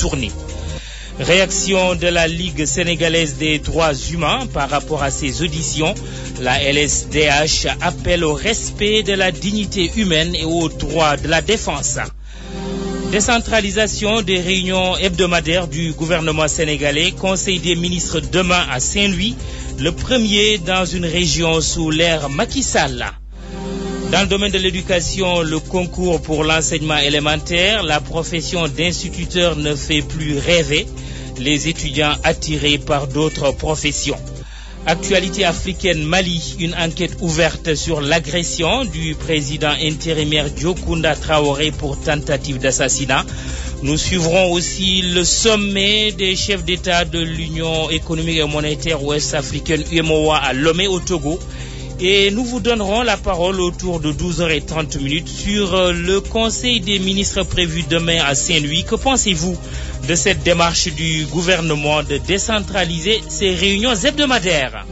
tournée. Réaction de la Ligue sénégalaise des droits humains par rapport à ces auditions. La LSDH appelle au respect de la dignité humaine et aux droits de la défense. Décentralisation des réunions hebdomadaires du gouvernement sénégalais. Conseil des ministres demain à Saint-Louis, le premier dans une région sous l'ère Macky Sall. Dans le domaine de l'éducation, le concours pour l'enseignement élémentaire, la profession d'instituteur ne fait plus rêver les étudiants attirés par d'autres professions. Actualité africaine, Mali, une enquête ouverte sur l'agression du président intérimaire Diokounda Traoré pour tentative d'assassinat. Nous suivrons aussi le sommet des chefs d'État de l'Union économique et monétaire ouest-africaine UEMOA à Lomé au Togo. Et nous vous donnerons la parole autour de 12h30 sur le Conseil des ministres prévu demain à Saint-Louis. Que pensez-vous de cette démarche du gouvernement de décentraliser ces réunions hebdomadaires?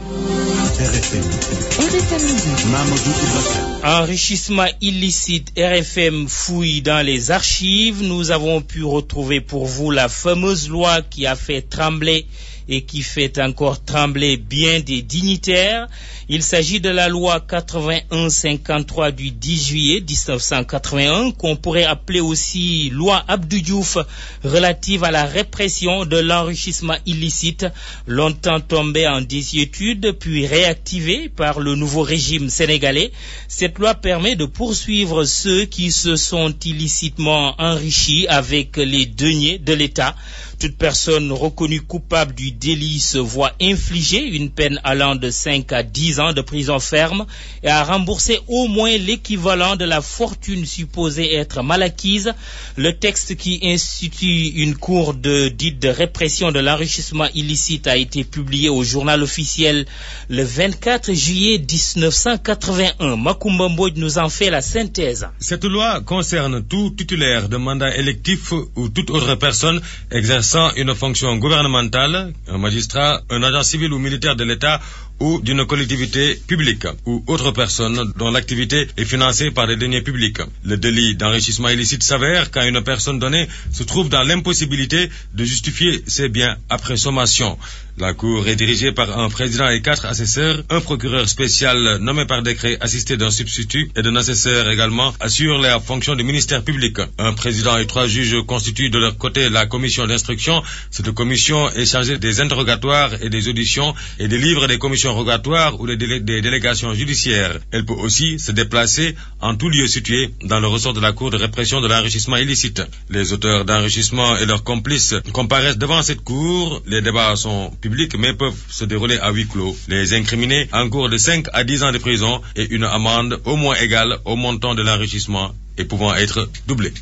Enrichissement illicite, RFM fouille dans les archives. Nous avons pu retrouver pour vous la fameuse loi qui a fait trembler et qui fait encore trembler bien des dignitaires. Il s'agit de la loi 81-53 du 10 juillet 1981, qu'on pourrait appeler aussi loi Abdou Diouf, relative à la répression de l'enrichissement illicite, longtemps tombée en désuétude, puis réactivée par le nouveau régime sénégalais. Cette loi permet de poursuivre ceux qui se sont illicitement enrichis avec les deniers de l'État. Toute personne reconnue coupable du délit se voit infliger une peine allant de 5 à 10 ans de prison ferme et à rembourser au moins l'équivalent de la fortune supposée être mal acquise. Le texte qui institue une cour dite de répression de l'enrichissement illicite a été publié au journal officiel le 24 juillet 1981. Macoumba Mbodj nous en fait la synthèse. Cette loi concerne tout titulaire de mandat électif ou toute autre personne exerçant une fonction gouvernementale, un magistrat, un agent civil ou militaire de l'État ou d'une collectivité publique ou autre personne dont l'activité est financée par des deniers publics. Le délit d'enrichissement illicite s'avère quand une personne donnée se trouve dans l'impossibilité de justifier ses biens après sommation. La Cour est dirigée par un président et 4 assesseurs. Un procureur spécial nommé par décret assisté d'un substitut et d'un assesseur également assure la fonction du ministère public. Un président et 3 juges constituent de leur côté la commission d'instruction. Cette commission est chargée des interrogatoires et des auditions et délivre des commissions rogatoires ou des délégations judiciaires. Elle peut aussi se déplacer en tout lieu situé dans le ressort de la Cour de répression de l'enrichissement illicite. Les auteurs d'enrichissement et leurs complices comparaissent devant cette cour. Les débats sont publics mais peuvent se dérouler à huis clos. Les incriminés encourent de 5 à 10 ans de prison et une amende au moins égale au montant de l'enrichissement et pouvant être doublée.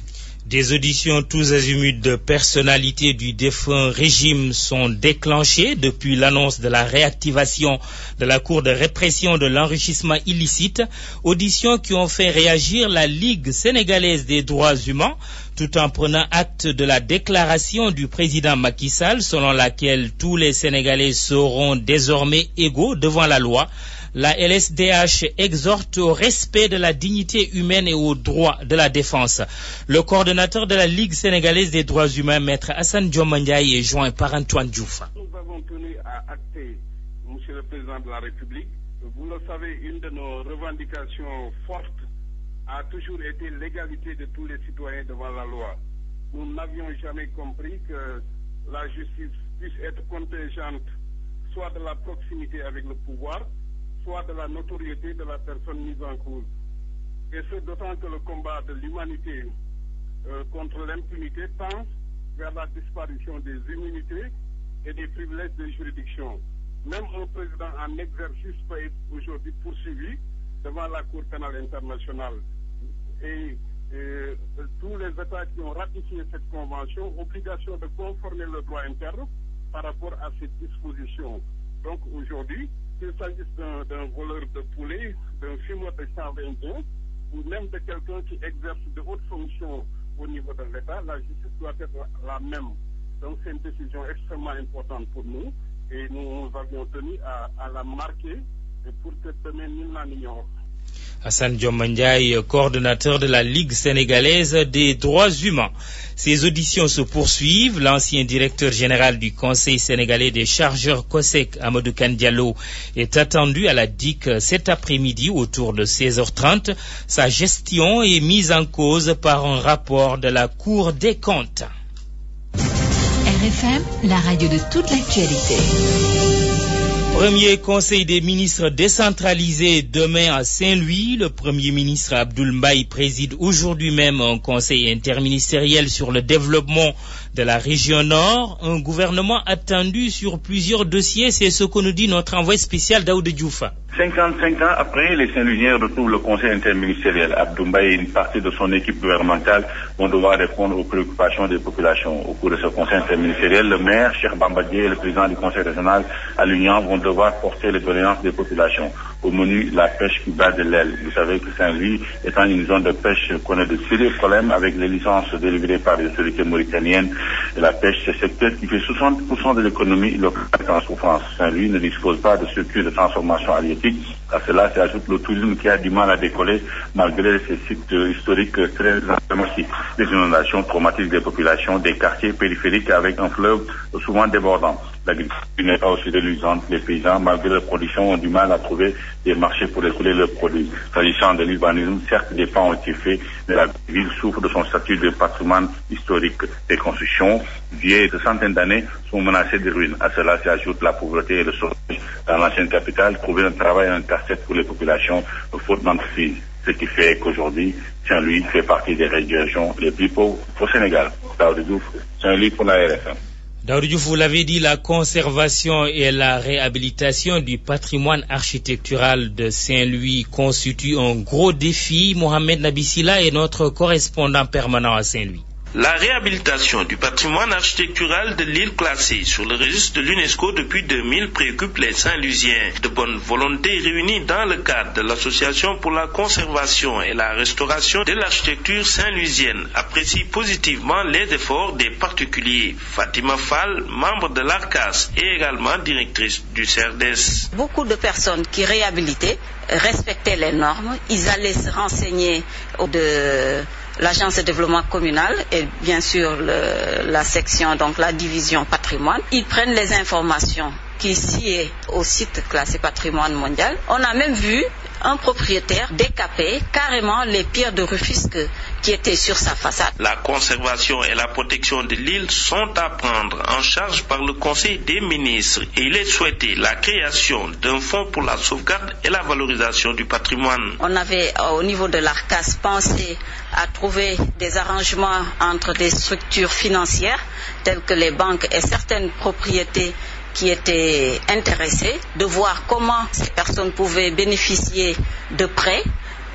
Des auditions tous azimuts de personnalités du défunt régime sont déclenchées depuis l'annonce de la réactivation de la Cour de répression de l'enrichissement illicite. Auditions qui ont fait réagir la Ligue sénégalaise des droits humains tout en prenant acte de la déclaration du président Macky Sall selon laquelle tous les Sénégalais seront désormais égaux devant la loi. La LSDH exhorte au respect de la dignité humaine et aux droits de la défense. Le coordonnateur de la Ligue sénégalaise des droits humains, Maître Hassan Diomandiaye, est joint par Antoine Diouf. Nous avons tenu à acter, Monsieur le Président de la République. Vous le savez, une de nos revendications fortes a toujours été l'égalité de tous les citoyens devant la loi. Nous n'avions jamais compris que la justice puisse être contingente soit de la proximité avec le pouvoir, soit de la notoriété de la personne mise en cause. Et ce, d'autant que le combat de l'humanité contre l'impunité tend vers la disparition des immunités et des privilèges de juridiction. Même un président en exercice peut être aujourd'hui poursuivi devant la Cour pénale internationale. Et tous les États qui ont ratifié cette convention ont obligation de conformer le droit interne par rapport à cette disposition. Donc aujourd'hui, qu'il s'agisse d'un voleur de poulet, d'un fumeur de 121 ou même de quelqu'un qui exerce de hautes fonctions au niveau de l'État, la justice doit être la même. Donc c'est une décision extrêmement importante pour nous et nous avions tenu à la marquer pour que demain nul n'en ignore. Hassan Diomandjaï, coordonnateur de la Ligue sénégalaise des droits humains. Ces auditions se poursuivent. L'ancien directeur général du Conseil sénégalais des chargeurs COSEC, Amadou Kane Diallo, est attendu à la DIC cet après-midi autour de 16h30. Sa gestion est mise en cause par un rapport de la Cour des comptes. RFM, la radio de toute l'actualité. Premier conseil des ministres décentralisé demain à Saint-Louis. Le Premier ministre Abdoul Mbaye préside aujourd'hui même un conseil interministériel sur le développement de la région Nord. Un gouvernement attendu sur plusieurs dossiers, c'est ce que nous dit notre envoyé spécial Daoud Diouf. 55 ans après, les Saint-Louisiens retrouvent le conseil interministériel. Abdoul Mbaye et une partie de son équipe gouvernementale vont devoir répondre aux préoccupations des populations. Au cours de ce conseil interministériel, le maire, Cheikh Bamba Dièye, et le président du conseil régional à l'Union vont devoir porter les doléances des populations. Au menu, la pêche qui bat de l'aile. Vous savez que Saint-Louis, étant une zone de pêche, connaît de sérieux problèmes avec les licences délivrées par les autorités mauritaniennes. Et la pêche, c'est un secteur qui fait 60% de l'économie locale en souffrance. Saint-Louis ne dispose pas de circuit de transformation halieutique. À cela s'ajoute le tourisme qui a du mal à décoller malgré ces sites historiques très emblématiques. Les inondations traumatisent les populations des quartiers périphériques avec un fleuve souvent débordant. L'agriculture n'est pas aussi reluisante. Les paysans, malgré leur production, ont du mal à trouver des marchés pour écouler leurs produits. S'agissant de l'urbanisme, certes des pas ont été faits, mais la ville souffre de son statut de patrimoine historique. Les constructions vieilles de centaines d'années sont menacées de ruines. À cela s'ajoute la pauvreté et le chômage. Dans l'ancienne capitale, trouver un travail est un casse-tête pour les populations, faute d'entreprise. Ce qui fait qu'aujourd'hui, Saint-Louis fait partie des régions les plus pauvres au Sénégal. Daoud Diouf, Saint-Louis pour la RFM. Daoud Diouf, vous l'avez dit, la conservation et la réhabilitation du patrimoine architectural de Saint-Louis constituent un gros défi. Mohamed Nabissila est notre correspondant permanent à Saint-Louis. La réhabilitation du patrimoine architectural de l'île classée sur le registre de l'UNESCO depuis 2000 préoccupe les Saint-Louisiens. De bonne volonté réunies dans le cadre de l'Association pour la conservation et la restauration de l'architecture saint-louisienne apprécient positivement les efforts des particuliers. Fatima Fall, membre de l'ARCAS et également directrice du CERDES. Beaucoup de personnes qui réhabilitaient respectaient les normes. Ils allaient se renseigner de l'agence de développement communal et bien sûr la section, donc la division patrimoine. Ils prennent les informations qui sied au site classé patrimoine mondial. On a même vu un propriétaire décaper carrément les pierres de Rufisque qui étaient sur sa façade. La conservation et la protection de l'île sont à prendre en charge par le Conseil des ministres et il est souhaité la création d'un fonds pour la sauvegarde et la valorisation du patrimoine. On avait au niveau de l'ARCAS pensé à trouver des arrangements entre des structures financières telles que les banques et certaines propriétés qui étaient intéressés, de voir comment ces personnes pouvaient bénéficier de prêts,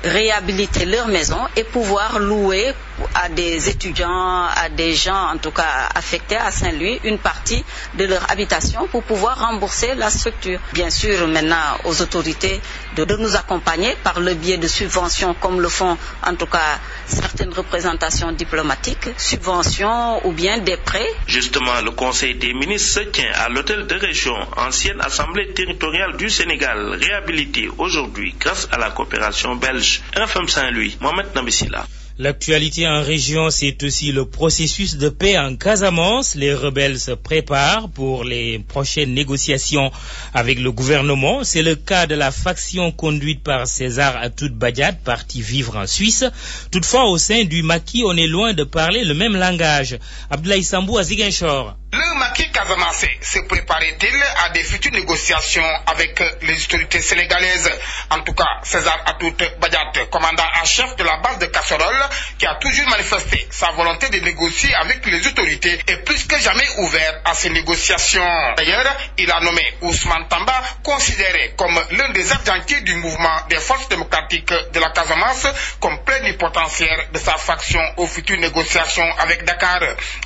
réhabiliter leur maison et pouvoir louer à des étudiants, à des gens en tout cas affectés à Saint-Louis, une partie de leur habitation pour pouvoir rembourser la structure. Bien sûr, maintenant aux autorités de nous accompagner par le biais de subventions comme le font en tout cas certaines représentations diplomatiques, subventions ou bien des prêts. Justement, le Conseil des ministres se tient à l'hôtel de région, ancienne assemblée territoriale du Sénégal, réhabilitée aujourd'hui grâce à la coopération belge. RFM Saint-Louis, Mohamed Nabissila. L'actualité en région, c'est aussi le processus de paix en Casamance. Les rebelles se préparent pour les prochaines négociations avec le gouvernement. C'est le cas de la faction conduite par César Atoute Badiate, parti vivre en Suisse. Toutefois, au sein du maquis, on est loin de parler le même langage. Abdoulaye Sambou à Ziguinchor. Le maquis casamancé se préparait-il à des futures négociations avec les autorités sénégalaises? En tout cas, César Atoute Badiate, commandant en chef de la base de Casserole, qui a toujours manifesté sa volonté de négocier avec les autorités, est plus que jamais ouvert à ces négociations. D'ailleurs, il a nommé Ousmane Tamba, considéré comme l'un des argentiers du mouvement des forces démocratiques de la Casamance, comme plénipotentiaire de sa faction aux futures négociations avec Dakar.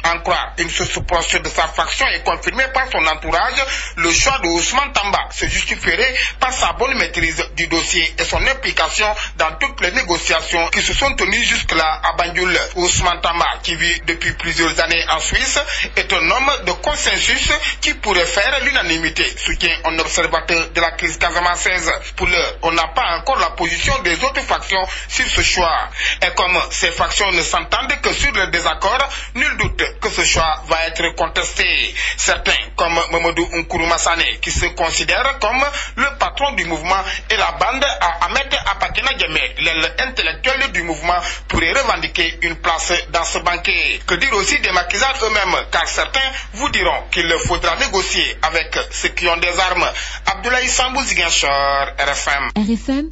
En croire une source proche de sa faction et confirmé par son entourage, le choix de Ousmane Tamba se justifierait par sa bonne maîtrise du dossier et son implication dans toutes les négociations qui se sont tenues jusque-là à Banjul. Ousmane Tamba, qui vit depuis plusieurs années en Suisse, est un homme de consensus qui pourrait faire l'unanimité, soutient un observateur de la crise casamançaise. Pour l'heure, on n'a pas encore la position des autres factions sur ce choix. Et comme ces factions ne s'entendent que sur le désaccord, nul doute que ce choix va être contesté. Certains, comme Mamadou Nkouroumassane, qui se considère comme le patron du mouvement, et la bande à Ahmed Apakena Djemé, l'aile intellectuelle du mouvement, pourraient revendiquer une place dans ce banquet. Que dire aussi des maquisards eux-mêmes, car certains vous diront qu'il faudra négocier avec ceux qui ont des armes. Abdoulaye Sambou Ziguinchor, RFM.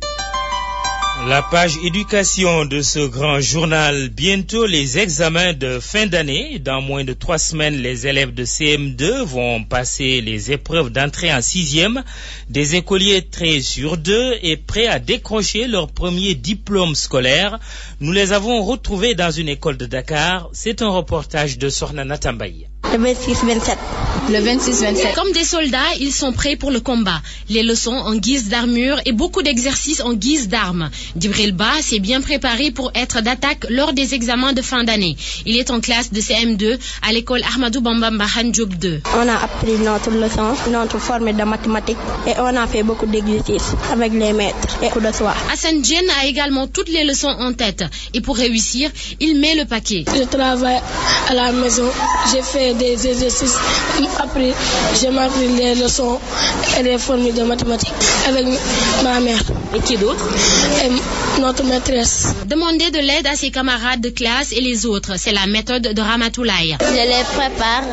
La page éducation de ce grand journal. Bientôt les examens de fin d'année. Dans moins de 3 semaines, les élèves de CM2 vont passer les épreuves d'entrée en 6e. Des écoliers 13 sur 2 et prêts à décrocher leur premier diplôme scolaire. Nous les avons retrouvés dans une école de Dakar. C'est un reportage de Sornana Tambaye. Le 26-27. Le 26-27. Comme des soldats, ils sont prêts pour le combat. Les leçons en guise d'armure et beaucoup d'exercices en guise d'armes. Djibril Ba s'est bien préparé pour être d'attaque lors des examens de fin d'année. Il est en classe de CM2 à l'école Ahmadou Bamba Mbahan Diop 2. On a appris notre leçon, notre formule de mathématiques et on a fait beaucoup d'exercices avec les maîtres et coup de soir. Hassan Djen a également toutes les leçons en tête. Et pour réussir, il met le paquet. Je travaille à la maison, j'ai fait des exercices. Après, j'ai appris les leçons et les formules de mathématiques avec ma mère. Et qui d'autre? Notre maîtresse. Demander de l'aide à ses camarades de classe et les autres, c'est la méthode de Ramatoulaye. Je les prépare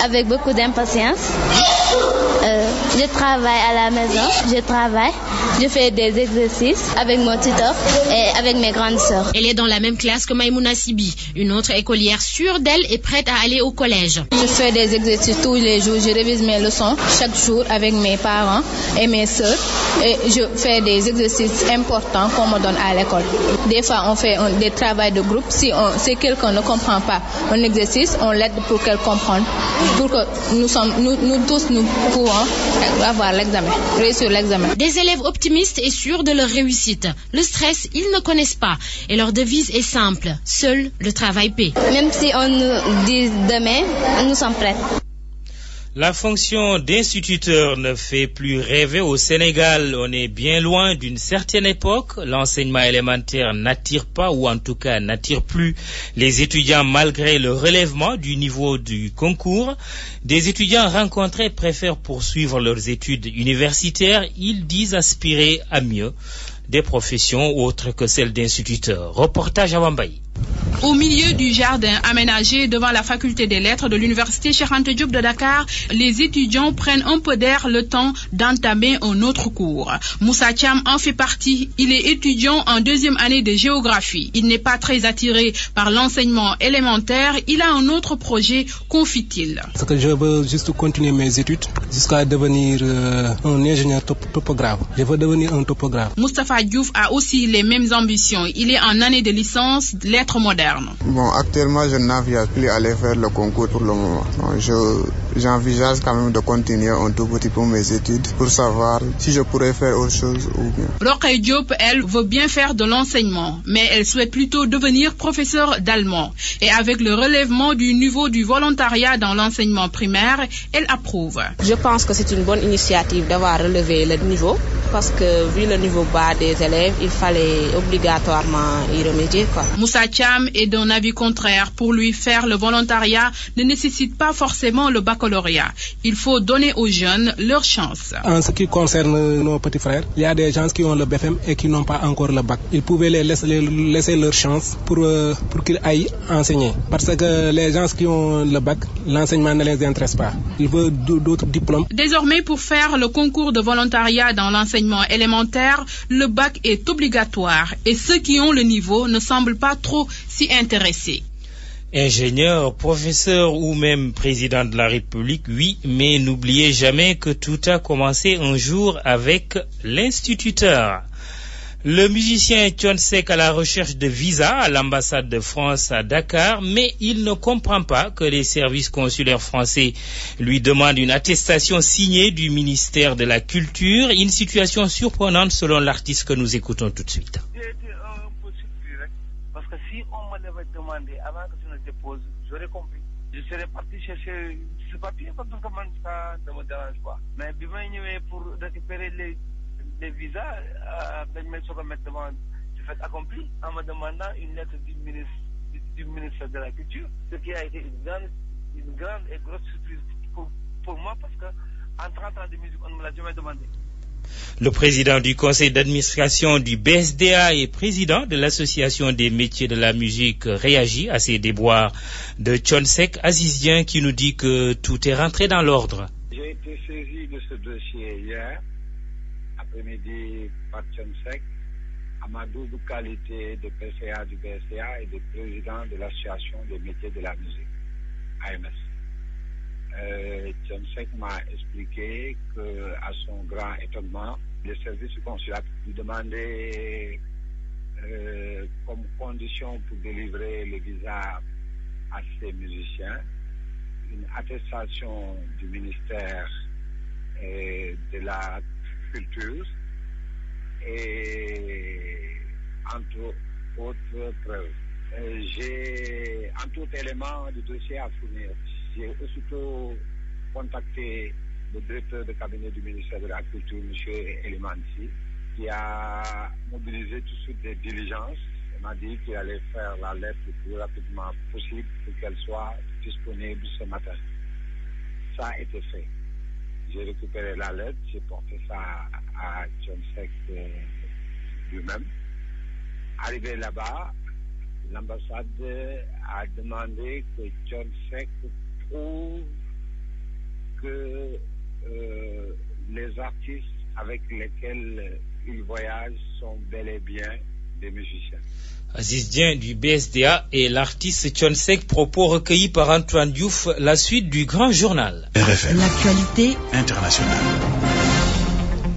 avec beaucoup d'impatience. Je travaille à la maison, je fais des exercices avec mon tuteur et avec mes grandes sœurs. Elle est dans la même classe que Maïmouna Sibi, une autre écolière sûre d'elle et prête à aller au collège. Je fais des exercices tous les jours, je révise mes leçons chaque jour avec mes parents et mes sœurs et je fais des exercices importants qu'on me donne à l'école. Des fois on fait des travaux de groupe, si quelqu'un ne comprend pas un exercice, on l'aide pour qu'elle comprenne, pour que nous tous nous pouvons avoir l'examen, réussir l'examen. Des élèves optimistes et sûrs de leur réussite. Le stress, ils ne connaissent pas et leur devise est simple, seul le travail paie. Même si on nous dit demain, nous sommes prêts. La fonction d'instituteur ne fait plus rêver au Sénégal. On est bien loin d'une certaine époque. L'enseignement élémentaire n'attire pas, ou en tout cas n'attire plus, les étudiants malgré le relèvement du niveau du concours. Des étudiants rencontrés préfèrent poursuivre leurs études universitaires. Ils disent aspirer à mieux. Des professions autres que celles d'instituteurs. Reportage à Wambaye. Au milieu du jardin aménagé devant la faculté des lettres de l'université Cheikh Anta Diop de Dakar, les étudiants prennent un peu d'air le temps d'entamer un autre cours. Moussa Thiam en fait partie. Il est étudiant en 2e année de géographie. Il n'est pas très attiré par l'enseignement élémentaire. Il a un autre projet, confie-t-il. Parce que je veux juste continuer mes études jusqu'à devenir un ingénieur topographe. Je veux devenir un topographe. Moustapha Diouf a aussi les mêmes ambitions. Il est en année de licence lettres modernes. Bon, actuellement, je n'envisage plus aller faire le concours pour le moment. J'envisage quand même de continuer un tout petit peu mes études pour savoir si je pourrais faire autre chose ou bien. Rokhaya Diop, elle, veut bien faire de l'enseignement, mais elle souhaite plutôt devenir professeure d'allemand. Et avec le relèvement du niveau du volontariat dans l'enseignement primaire, elle approuve. Je pense que c'est une bonne initiative d'avoir relevé le niveau, parce que vu le niveau bas des élèves, il fallait obligatoirement y remédier, quoi. Moussa Thiam est d'un avis contraire. Pour lui, faire le volontariat ne nécessite pas forcément le baccalauréat. Il faut donner aux jeunes leur chance. En ce qui concerne nos petits frères, il y a des gens qui ont le BFM et qui n'ont pas encore le bac. Ils pouvaient les laisser leur chance pour qu'ils aillent enseigner. Parce que les gens qui ont le bac, l'enseignement ne les intéresse pas. Ils veulent d'autres diplômes. Désormais, pour faire le concours de volontariat dans l'enseignement élémentaire, le bac est obligatoire et ceux qui ont le niveau ne semblent pas trop s'y intéresser. Ingénieur, professeur ou même président de la République, oui, mais n'oubliez jamais que tout a commencé un jour avec l'instituteur. Le musicien Thione Seck à la recherche de visa à l'ambassade de France à Dakar, mais il ne comprend pas que les services consulaires français lui demandent une attestation signée du ministère de la Culture. Une situation surprenante selon l'artiste que nous écoutons tout de suite. J'ai été un peu surpris, parce que si on me l'avait demandé avant que je ne dépose, j'aurais compris. Je serais parti chercher ce papier parce que ça ne me dérange pas. Mais pour récupérer les visas, je me mettre devant du fait accompli en me demandant une lettre du ministre de la Culture, ce qui a été une grande et grosse surprise pour moi parce qu'en 30 ans de musique, on ne me l'a jamais demandé. Le président du conseil d'administration du BSDA et président de l'association des métiers de la musique réagit à ces déboires de Thione Seck. Aziz Dieng qui nous dit que tout est rentré dans l'ordre. J'ai été saisi de ce dossier hier après-midi par Thione Seck à ma double qualité de PCA du BSDA et de président de l'association des métiers de la musique, AMS. Thione Seck m'a expliqué qu'à son grand étonnement, les services consulaires lui demandaient comme condition pour délivrer le visa à ces musiciens une attestation du ministère de la Culture et entre autres preuves. J'ai en tout élément du dossier à fournir. J'ai aussitôt contacté le directeur de cabinet du ministère de la Culture, M. Elimansi, qui a mobilisé tout de suite des diligences. Il m'a dit qu'il allait faire la lettre le plus rapidement possible pour qu'elle soit disponible ce matin. Ça a été fait. J'ai récupéré la lettre, j'ai porté ça à Thione Seck lui-même. Arrivé là-bas, l'ambassade a demandé que Thione Seck prouve que les artistes avec lesquels il voyage sont bel et bien des musiciens. Aziz Dieng du BSDA et l'artiste Thione Seck, propos recueillis par Antoine Diouf, la suite du grand journal. RFM. L'actualité internationale.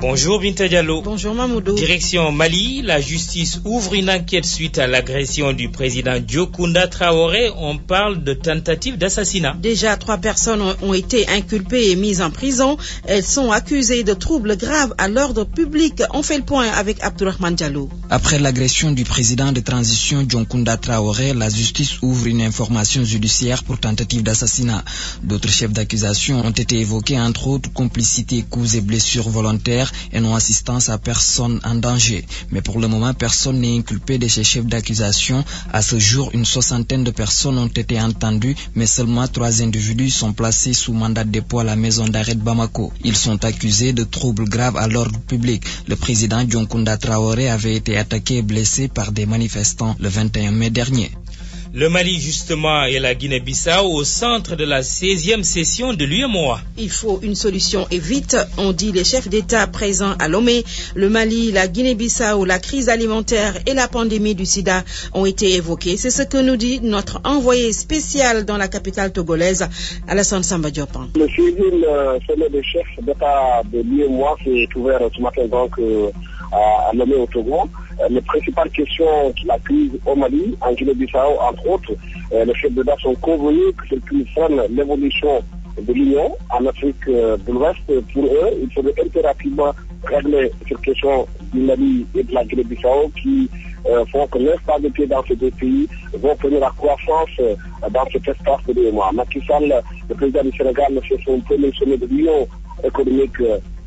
Bonjour Binta Diallo. Bonjour Mamoudou. Direction Mali, la justice ouvre une enquête suite à l'agression du président Diokounda Traoré. On parle de tentative d'assassinat. Déjà 3 personnes ont été inculpées et mises en prison. Elles sont accusées de troubles graves à l'ordre public. On fait le point avec Abdourahmane Diallo. Après l'agression du président de transition Diokounda Traoré, la justice ouvre une information judiciaire pour tentative d'assassinat. D'autres chefs d'accusation ont été évoqués, entre autres complicité, coups et blessures volontaires et non-assistance à personne en danger. Mais pour le moment, personne n'est inculpé de ces chefs d'accusation. À ce jour, une 60aine de personnes ont été entendues, mais seulement 3 individus sont placés sous mandat de dépôt à la maison d'arrêt de Bamako. Ils sont accusés de troubles graves à l'ordre public. Le président Diokounda Traoré avait été attaqué et blessé par des manifestants le 21 mai dernier. Le Mali, justement, et la Guinée-Bissau au centre de la 16e session de l'UEMOA. Il faut une solution et vite, ont dit les chefs d'État présents à Lomé. Le Mali, la Guinée-Bissau, la crise alimentaire et la pandémie du sida ont été évoqués. C'est ce que nous dit notre envoyé spécial dans la capitale togolaise, Alassane Samba Diop. Le sommet des chefs d'État de l'UEMOA qui est ouvert ce matin donc à Lomé au Togo. Les principales questions qui accusent au Mali, en Guinée-Bissau, entre autres, les chefs d'État sont convenus que c'est qu'ils prennent l'évolution de l'Union en Afrique de l'Ouest. Pour eux, il faudrait impérativement régler cette question du Mali et de la Guinée-Bissau qui font que l'instabilité dans ces 2 pays vont prendre la croissance dans cet espace de l'UEMOA. Macky Sall, le président du Sénégal, fait son premier sommet de l'Union économique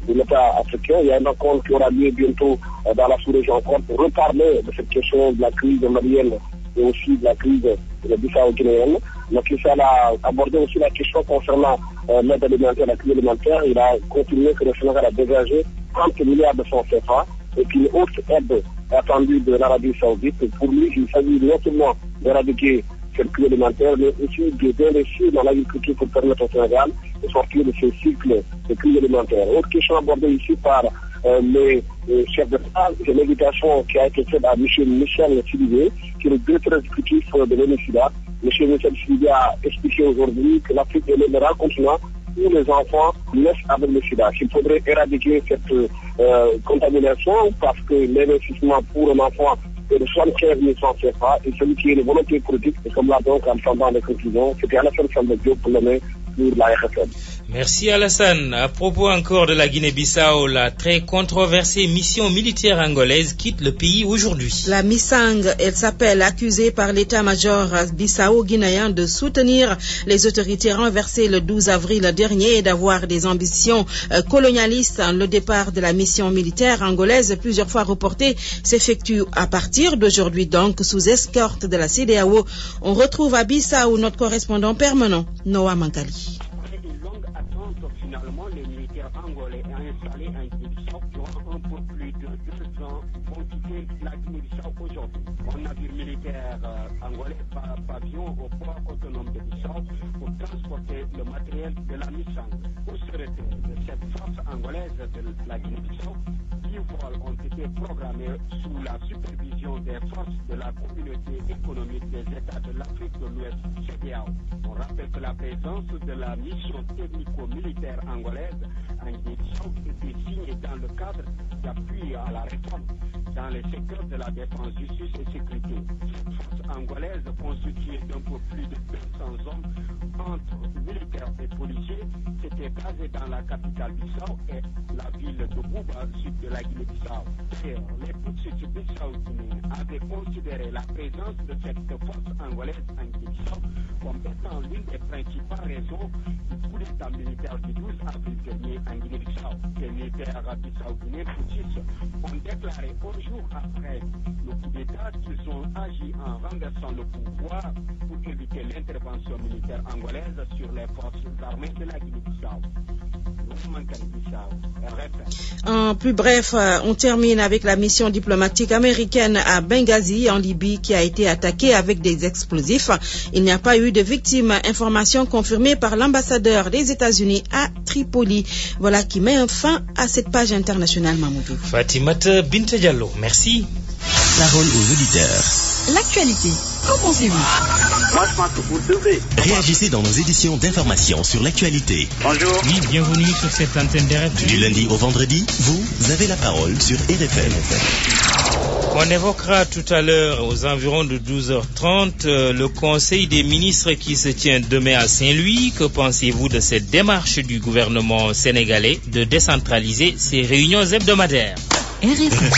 de l'État africain. Il y a une rencontre qui aura lieu bientôt dans la sous-région encore pour reparler de cette question de la crise malienne et aussi de la crise bissau-guinéenne. Macky Sall a abordé aussi la question concernant l'aide alimentaire, la crise alimentaire. Il a confirmé que le Sénégal a dégagé 30 milliards de francs CFA et qu'une autre aide attendue de l'Arabie Saoudite. Pour lui, il s'agit non seulement d'éradiquer cette crise alimentaire, mais aussi d'investir dans l'agriculture pour permettre au Sénégal de sortir de ce cycle de crise alimentaire. Autre question abordée ici par les chefs d'État, c'est l'invitation qui a été faite à M. Michel Sidibé, qui est le directeur exécutif de l'ONU-SIDA. M. Michel Sidibé a expliqué aujourd'hui que l'Afrique est le meilleur continent où les enfants naissent avec le sida. Il faudrait éradiquer cette contamination parce que l'investissement pour un enfant est de 75 000 francs CFA et celui qui est de volonté politique, et comme là donc en entendant les conclusions, c'était Alassane Samba Diop pour le maire pour la RFM. Merci Alassane. À propos encore de la Guinée-Bissau, la très controversée mission militaire angolaise quitte le pays aujourd'hui. La MISANG, elle s'appelle, accusée par l'état-major bissau-guinéen de soutenir les autorités renversées le 12 avril dernier et d'avoir des ambitions colonialistes. Le départ de la mission militaire angolaise, plusieurs fois reportée, s'effectue à partir d'aujourd'hui donc sous escorte de la CEDEAO. On retrouve à Bissau notre correspondant permanent, Noah Mankali. Finalement, les militaires angolais installés en Guinée-Bissau durant un peu plus de 2 ans vont quitter la Guinée-Bissau aujourd'hui. Un navire militaire angolais pavillon au port autonome de Bissau pour transporter le matériel de la MISANG. Pour se retirer de cette force angolaise de la Guinée-Bissau, 10 vols ont été programmés sous la supervision des forces de la communauté économique des États de l'Afrique de l'Ouest, CEDEAO. On rappelle que la présence de la mission technico-militaire angolaise en Guinée-Bissau était signée dans le cadre d'appui à la réforme dans les secteurs de la défense, justice et sécurité. Cette force angolaise, constituée d'un peu plus de 200 hommes entre militaires et policiers, s'était basée dans la capitale Bissau et la ville de Bouba, sud de la Guinée-Bissau. Les putschistes bissau-guinéens avaient considéré la présence de cette force angolaise en Guinée-Bissau comme étant l'une des principales raisons du coup d'état militaire du 12 avril dernier en Guinée-Bissau. Les militaires bissau-guinéens putschistes ont déclaré un jour après le coup d'état qu'ils ont agi en renversant le pouvoir pour éviter l'intervention militaire angolaise sur les forces armées de la Guinée-Bissau. En plus bref, on termine avec la mission diplomatique américaine à Benghazi, en Libye, qui a été attaquée avec des explosifs. Il n'y a pas eu de victimes. Information confirmée par l'ambassadeur des États-Unis à Tripoli. Voilà qui met un fin à cette page internationale, Mamoudou. Fatimata Binte Diallo, merci. Parole aux auditeurs. L'actualité, qu'en pensez-vous? Moi, je pense que vous devez. Réagissez dans nos éditions d'information sur l'actualité. Bonjour. Oui, bienvenue sur cette antenne d'RFM. Du lundi au vendredi, vous avez la parole sur RFM. On évoquera tout à l'heure, aux environs de 12h30, le Conseil des ministres qui se tient demain à Saint-Louis. Que pensez-vous de cette démarche du gouvernement sénégalais de décentraliser ses réunions hebdomadaires? RFM.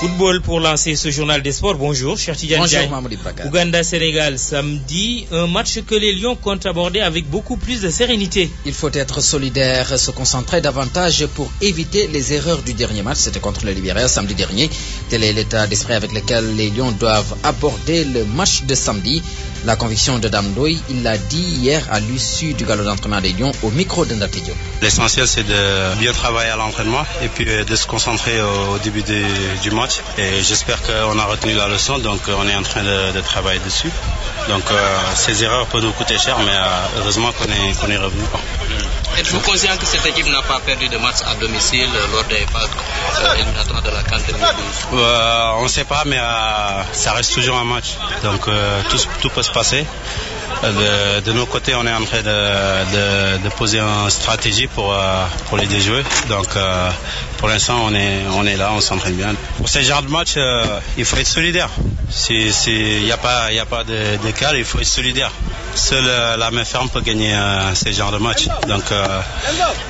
Football pour lancer ce journal des sports. Bonjour, cher Tidjane Diaye. Bonjour, Mamoudi Bakar. Ouganda-Sénégal, samedi, un match que les Lions comptent aborder avec beaucoup plus de sérénité. Il faut être solidaire, se concentrer davantage pour éviter les erreurs du dernier match. C'était contre le Libéria samedi dernier. Tel est l'état d'esprit avec lequel les Lions doivent aborder le match de samedi. La conviction de Damdoy, il l'a dit hier à l'issue du galop d'entraînement des Lions au micro de Ndatedio. L'essentiel, c'est de bien travailler à l'entraînement et puis de se concentrer au début du match. Et j'espère qu'on a retenu la leçon, donc on est en train de travailler dessus. Donc ces erreurs peuvent nous coûter cher, mais heureusement qu'on est revenu. Êtes-vous conscient que cette équipe n'a pas perdu de match à domicile lors des phases éliminatoires de la CAN 2012? On ne sait pas, mais ça reste toujours un match. Donc tout peut se passer. De nos côtés, on est en train de poser une stratégie pour les déjouer. Donc pour l'instant, on est là, on s'entraîne bien. Pour ce genre de match, il faut être solidaire. Il n'y a pas de cas, il faut être solidaire. Seule la main ferme peut gagner ce genre de match. Donc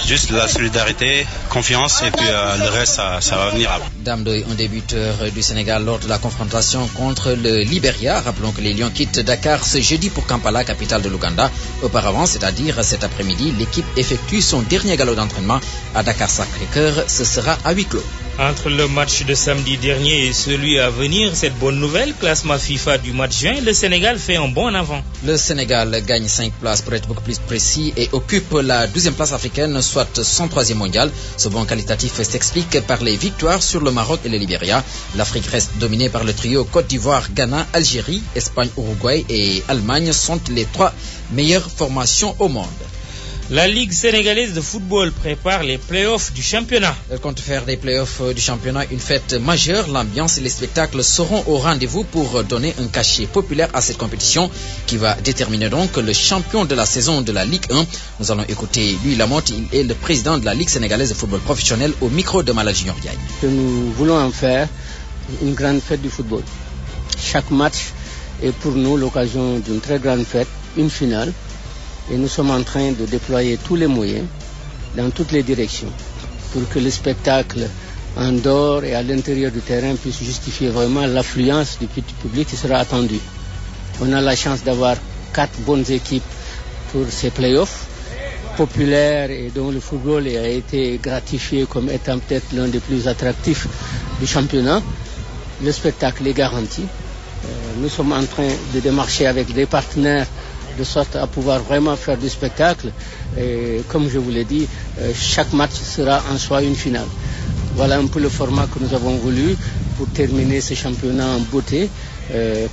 juste la solidarité, confiance et puis le reste, ça va venir après. Damdoy, un débuteur du Sénégal lors de la confrontation contre le Libéria. Rappelons que les Lions quittent Dakar ce jeudi pour Kampala, capitale de l'Ouganda. Auparavant, c'est-à-dire cet après-midi, l'équipe effectue son dernier galop d'entraînement à Dakar-Sacré-Cœur. Ce sera à huis clos. Entre le match de samedi dernier et celui à venir, cette bonne nouvelle, classement FIFA du mois de juin, le Sénégal fait un bond en avant. Le Sénégal gagne 5 places pour être beaucoup plus précis et occupe la 12e place africaine, soit son 3e mondial. Ce bond qualitatif s'explique par les victoires sur le Maroc et le Libéria. L'Afrique reste dominée par le trio Côte d'Ivoire, Ghana, Algérie, Espagne, Uruguay et Allemagne sont les 3 meilleures formations au monde. La Ligue sénégalaise de football prépare les playoffs du championnat. Elle compte faire des playoffs du championnat une fête majeure. L'ambiance et les spectacles seront au rendez-vous pour donner un cachet populaire à cette compétition qui va déterminer donc le champion de la saison de la Ligue 1. Nous allons écouter Louis Lamotte, il est le président de la Ligue sénégalaise de football professionnel au micro de Malal Junior Diagne. Nous voulons en faire une grande fête du football. Chaque match est pour nous l'occasion d'une très grande fête, une finale. Et nous sommes en train de déployer tous les moyens dans toutes les directions pour que le spectacle en dehors et à l'intérieur du terrain puisse justifier vraiment l'affluence du petit public qui sera attendu. On a la chance d'avoir 4 bonnes équipes pour ces playoffs populaires et dont le football a été gratifié comme étant peut-être l'un des plus attractifs du championnat. Le spectacle est garanti. Nous sommes en train de démarcher avec des partenaires de sorte à pouvoir vraiment faire du spectacle. Et comme je vous l'ai dit, chaque match sera en soi une finale. Voilà un peu le format que nous avons voulu pour terminer ce championnat en beauté,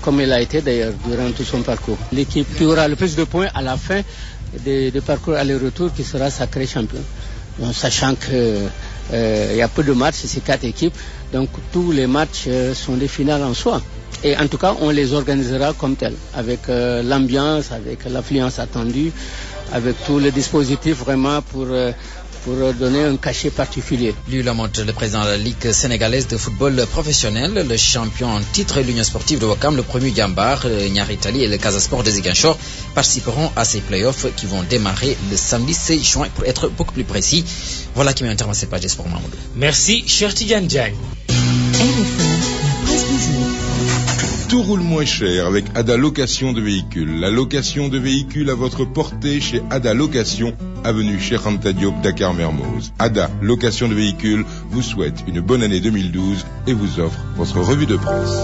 comme il a été d'ailleurs durant tout son parcours. L'équipe qui aura le plus de points à la fin des parcours aller-retour qui sera sacrée champion. Donc, sachant qu'il y a peu de matchs, c'est 4 équipes, donc tous les matchs sont des finales en soi. Et en tout cas, on les organisera comme tels, avec l'ambiance, avec l'affluence attendue, avec tous les dispositifs vraiment pour donner un cachet particulier. Lui Lamotte, le président de la Ligue sénégalaise de football professionnel, le champion en titre, l'Union sportive de Ouakam, le premier Gambar, Niar Italie et le Casasport de Ziguinchor participeront à ces playoffs qui vont démarrer le samedi 16 juin pour être beaucoup plus précis. Voilà qui met un terme à cette page des sports, Mamoudou. Merci, cher Tidiane Diagne. Tout roule moins cher avec Ada Location de véhicules. La location de véhicules à votre portée chez Ada Location, avenue Cheikh Anta Diop, Dakar Mermoz. Ada Location de véhicules vous souhaite une bonne année 2012 et vous offre votre revue de presse.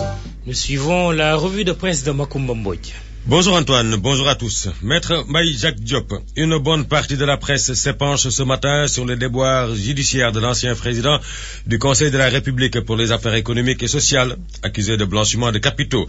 Nous suivons la revue de presse de Macoumba Mbodj. Bonjour Antoine, bonjour à tous. Maître Mbaye Jacques Diop, une bonne partie de la presse s'épanche ce matin sur les déboires judiciaires de l'ancien président du Conseil de la République pour les affaires économiques et sociales, accusé de blanchiment de capitaux.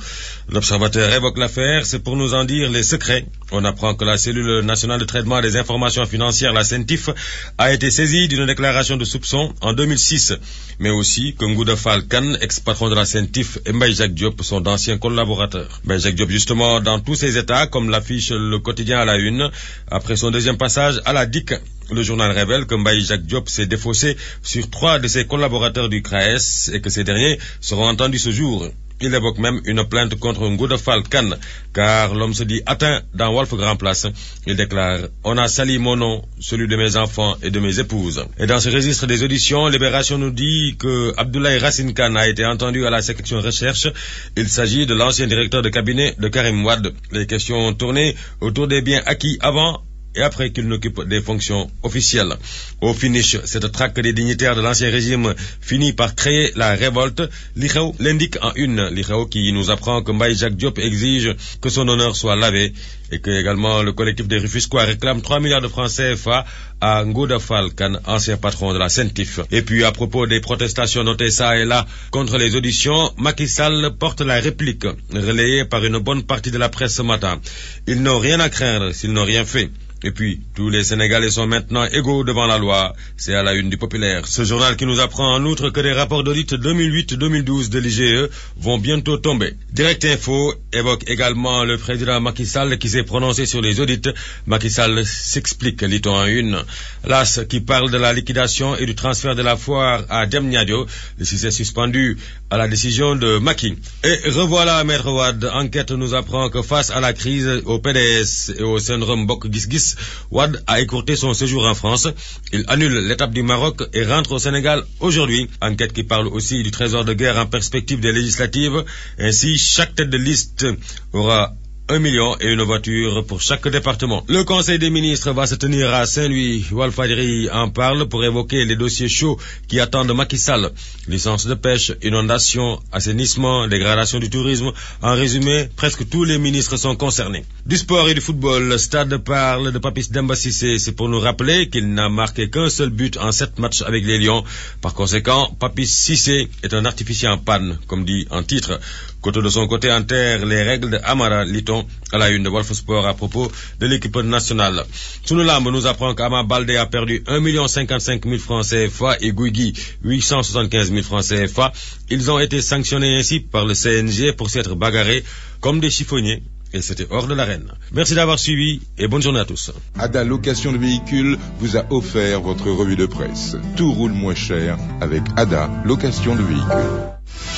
L'observateur évoque l'affaire, c'est pour nous en dire les secrets. On apprend que la cellule nationale de traitement des informations financières, la CENTIF, a été saisie d'une déclaration de soupçon en 2006, mais aussi que Ngouda Fall Kane, ex-patron de la CENTIF, et Mbaye Jacques Diop sont d'anciens collaborateurs. Mbaye Jacques Diop, justement, dans tous ces états, comme l'affiche le quotidien à la une, après son deuxième passage à la DIC, le journal révèle que Mbaye Jacques Diop s'est défaussé sur 3 de ses collaborateurs du CRAES et que ces derniers seront entendus ce jour. Il évoque même une plainte contre Ngouda Fall Kane, car l'homme se dit atteint dans Wolf Grand Place. Il déclare « On a sali mon nom, celui de mes enfants et de mes épouses ». Et dans ce registre des auditions, Libération nous dit que Abdoulaye Racine Kane a été entendu à la section recherche. Il s'agit de l'ancien directeur de cabinet de Karim Wade. Les questions ont tourné autour des biens acquis avant et après qu'il n'occupe des fonctions officielles. Au finish, cette traque des dignitaires de l'ancien régime finit par créer la révolte. L'IREO l'indique en une. L'IREO qui nous apprend que Mbaye Jacques Diop exige que son honneur soit lavé et que également le collectif des Rufisquois réclame 3 milliards de francs CFA à Ngouda Fall Kane, ancien patron de la CENTIF. Et puis à propos des protestations notées ça et là contre les auditions, Macky Sall porte la réplique, relayée par une bonne partie de la presse ce matin. Ils n'ont rien à craindre s'ils n'ont rien fait. Et puis, tous les Sénégalais sont maintenant égaux devant la loi. C'est à la une du Populaire. Ce journal qui nous apprend en outre que les rapports d'audit 2008-2012 de l'IGE vont bientôt tomber. Direct Info évoque également le président Macky Sall qui s'est prononcé sur les audits. Macky Sall s'explique, lit-on en une. L'AS qui parle de la liquidation et du transfert de la foire à Diamniadio. Le succès suspendu à la décision de Macky. Et revoilà Maître Wade. Enquête nous apprend que face à la crise au PDS et au syndrome Bok Gis, Wade a écourté son séjour en France. Il annule l'étape du Maroc et rentre au Sénégal aujourd'hui. Enquête qui parle aussi du trésor de guerre en perspective des législatives. Ainsi, chaque tête de liste aura 1 million et une voiture pour chaque département. Le Conseil des ministres va se tenir à Saint-Louis. Walfadjri en parle pour évoquer les dossiers chauds qui attendent Macky Sall. Licence de pêche, inondation, assainissement, dégradation du tourisme. En résumé, presque tous les ministres sont concernés. Du sport et du football, le Stade parle de Papis Demba Cissé. C'est pour nous rappeler qu'il n'a marqué qu'un seul but en 7 matchs avec les Lions. Par conséquent, Papis Cissé est un artificier en panne, comme dit en titre. Coteau de son côté enterre les règles de Amara, lit-on à la une de Wolf Sport à propos de l'équipe nationale. Sunu Lamb nous apprend qu'Ama Baldé a perdu 1,55 francs CFA et Guigui 875 000 francs CFA. Ils ont été sanctionnés ainsi par le CNG pour s'être bagarrés comme des chiffonniers. Et c'était hors de l'arène. Merci d'avoir suivi et bonne journée à tous. Ada Location de véhicules vous a offert votre revue de presse. Tout roule moins cher avec Ada Location de véhicules.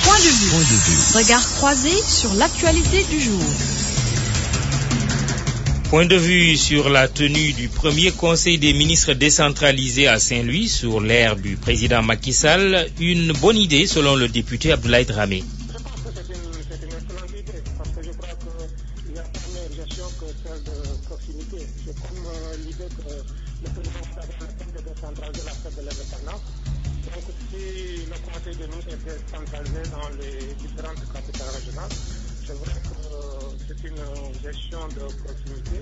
Point de vue. Regard croisé sur l'actualité du jour. Point de vue sur la tenue du premier conseil des ministres décentralisé à Saint-Louis sur l'ère du président Macky Sall. Une bonne idée selon le député Abdoulaye Dramé. Centralisé dans les différentes capitales régionales. C'est vrai que c'est une gestion de proximité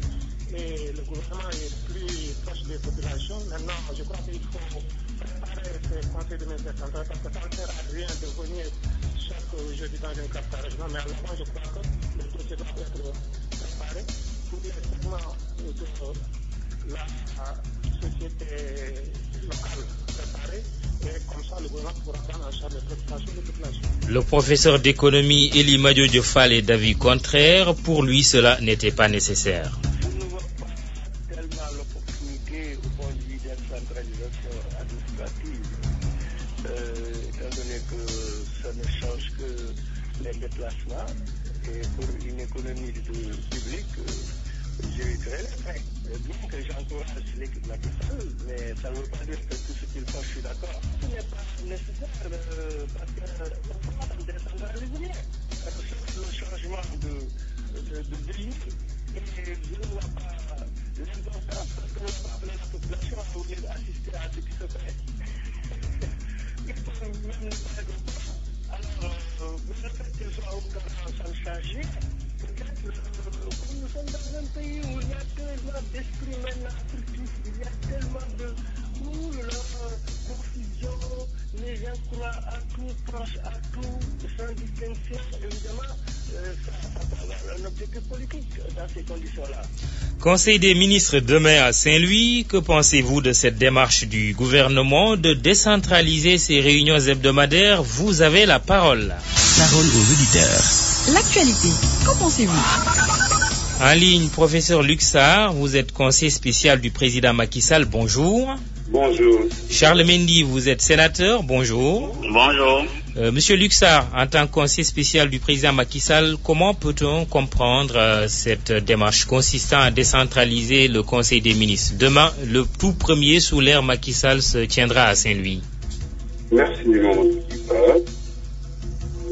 et le gouvernement est plus proche des populations. Maintenant, je crois qu'il faut préparer ces conseils de ministres centrales parce que ça ne sert à rien de venir chaque jeudi dans une capitale régionale. Mais à la fin, je crois que le dossier doit être préparé pour les segments de la société locale préparée. Et comme ça, le gouvernement pourra prendre en charge les préoccupations des populations. Le professeur d'économie Elie Madio Diofal est d'avis contraire. Pour lui, cela n'était pas nécessaire. Je ne vois pas tellement l'opportunité au point de vue de la centralisation administrative, étant donné que ça ne change que les déplacements. Et pour une économie publique, j'éviterai les frais. Bien que j'encourage l'équipe nationale, mais ça ne veut pas dire que tout ce qu'ils font, je suis d'accord. Ce n'est pas nécessaire parce qu'on ne décentralise rien. Sauf le changement de ligne, et je ne vois pas l'importance parce qu'on ne va pas appeler la population à venir assister à ce qui se fait. Il faut même ne pas être d'accord. Alors, le fait qu'ils soient au courant sans changer, peut-être comme nous sommes dans un pays où il y a tellement d'esprit maintenant furtif, il y a tellement de confusion, les gens croient à tout, pensent à tout, sans distinction, évidemment, ça peut avoir un objectif politique dans ces conditions-là. Conseil des ministres demain à Saint-Louis, que pensez-vous de cette démarche du gouvernement de décentraliser ces réunions hebdomadaires? Vous avez la parole. Parole aux auditeurs. L'actualité, qu'en pensez-vous? En ligne, professeur Luxar, vous êtes conseiller spécial du président Macky Sall, bonjour. Bonjour. Charles Mendy, vous êtes sénateur, bonjour. Bonjour. Monsieur Luxar, en tant que conseiller spécial du président Macky Sall, comment peut-on comprendre cette démarche consistant à décentraliser le Conseil des ministres? Demain, le tout premier sous l'ère Macky Sall se tiendra à Saint-Louis. Merci, mon auditeur.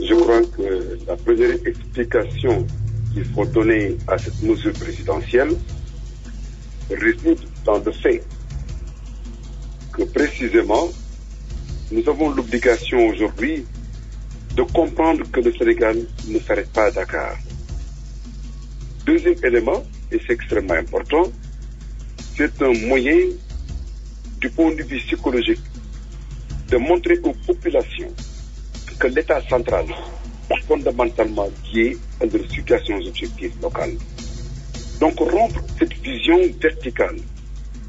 Je crois que la première explication qu'il faut donner à cette mesure présidentielle réside dans le fait que précisément, nous avons l'obligation aujourd'hui de comprendre que le Sénégal ne s'arrête pas à Dakar. Deuxième élément, et c'est extrêmement important, c'est un moyen du point de vue psychologique de montrer aux populations que l'État central est fondamentalement lié à leurs situations objectives locales. Donc rompre cette vision verticale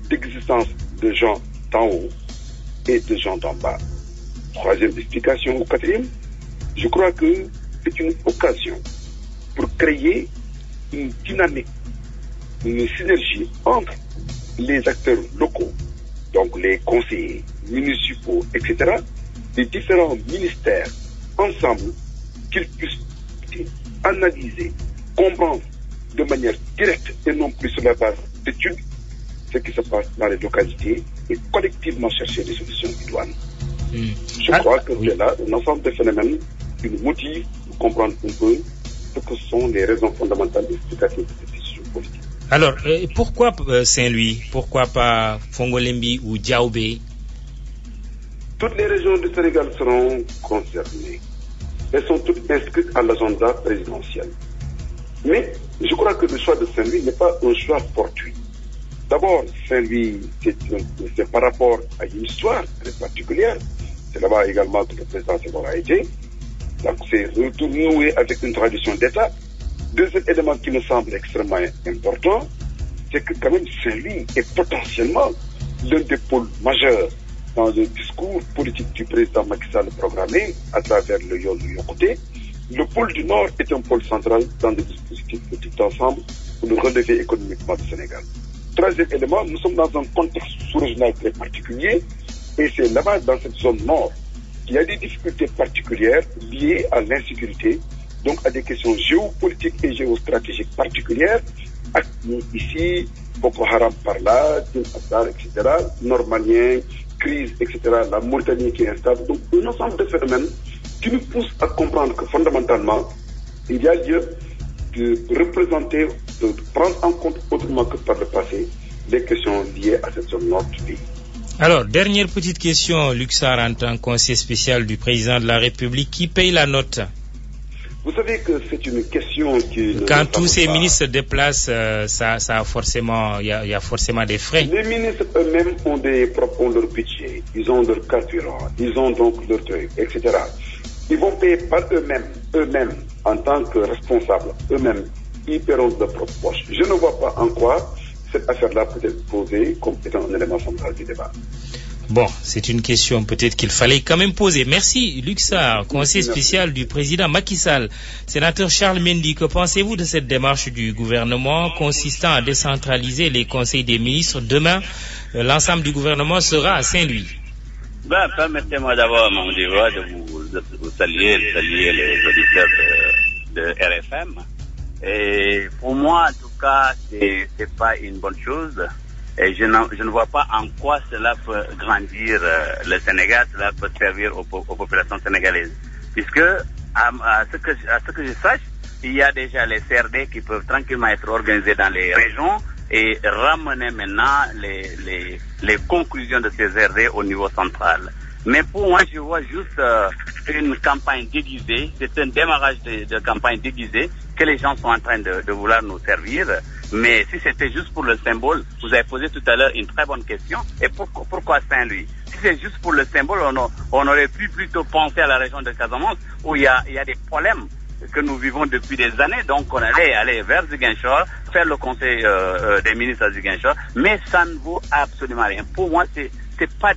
d'existence de gens d'en haut et de gens d'en bas. Troisième explication ou quatrième, je crois que c'est une occasion pour créer une dynamique, une synergie entre les acteurs locaux, donc les conseillers municipaux, etc., les différents ministères ensemble, qu'ils puissent analyser, comprendre de manière directe et non plus sur la base d'études ce qui se passe dans les localités et collectivement chercher des solutions idoines. Je crois que c'est là un ensemble de phénomènes qui nous motivent à comprendre un peu ce que sont les raisons fondamentales explicatives de cette décision politique. Alors, pourquoi Saint-Louis? Pourquoi pas Fongolembi ou Diaoubé? Toutes les régions du Sénégal seront concernées. Elles sont toutes inscrites à l'agenda présidentiel. Mais je crois que le choix de Saint-Louis n'est pas un choix fortuit. D'abord, Saint-Louis, c'est par rapport à une histoire très particulière. C'est là-bas également que le président Senghor a été. Donc c'est renouer avec une tradition d'État. Deuxième élément qui me semble extrêmement important, c'est que quand même Saint-Louis est potentiellement l'un des pôles majeurs dans le discours politique du président Macky Sall programmé à travers le Yokoté. Le pôle du Nord est un pôle central dans le dispositif de tout ensemble pour le relever économiquement du Sénégal. Troisième élément, nous sommes dans un contexte sous-régional très particulier et c'est là-bas, dans cette zone nord, qu'il y a des difficultés particulières liées à l'insécurité, donc à des questions géopolitiques et géostratégiques particulières. Ici, Boko Haram par là, etc., Nord-malien, crise, etc., la Mauritanie qui est instable. Donc, un ensemble de phénomènes qui nous poussent à comprendre que fondamentalement, il y a lieu de représenter, de prendre en compte autrement que par le passé, les questions liées à cette zone nord du pays. Alors, dernière petite question, Luc Sarr, en tant que conseiller spécial du président de la République, qui paye la note? Vous savez que c'est une question qui... Quand tous ces ministres se déplacent, ça a forcément, il y a forcément des frais. Les ministres eux-mêmes ont leur budget, ils ont leur carburant, ils ont donc leur truc, etc. Ils vont payer par eux-mêmes, en tant que responsables, eux-mêmes, ils paieront de leur propre poche. Je ne vois pas en quoi cette affaire-là peut être posée comme étant un élément central du débat. Bon, c'est une question peut-être qu'il fallait quand même poser. Merci, Luc Sarr, conseiller spécial du président Macky Sall. Sénateur Charles Mendy, que pensez-vous de cette démarche du gouvernement consistant à décentraliser les conseils des ministres? Demain, l'ensemble du gouvernement sera à Saint-Louis. Permettez-moi d'abord, mon devoir, de vous saluer les auditeurs de RFM. Et pour moi, en tout cas, c'est pas une bonne chose. Et je ne vois pas en quoi cela peut grandir le Sénégal, cela peut servir aux populations sénégalaises. Puisque, à ce que je sache, il y a déjà les CRD qui peuvent tranquillement être organisés dans les régions et ramener maintenant les conclusions de ces CRD au niveau central. Mais pour moi, je vois juste une campagne déguisée, c'est un démarrage de campagne déguisée que les gens sont en train de vouloir nous servir. Mais si c'était juste pour le symbole, vous avez posé tout à l'heure une très bonne question. Et pourquoi Saint-Louis? Si c'est juste pour le symbole, on aurait pu plutôt penser à la région de Casamance où il y a des problèmes que nous vivons depuis des années. Donc on allait aller vers Ziguinchor, faire le conseil des ministres à Ziguinchor. Mais ça ne vaut absolument rien. Pour moi, c'est pas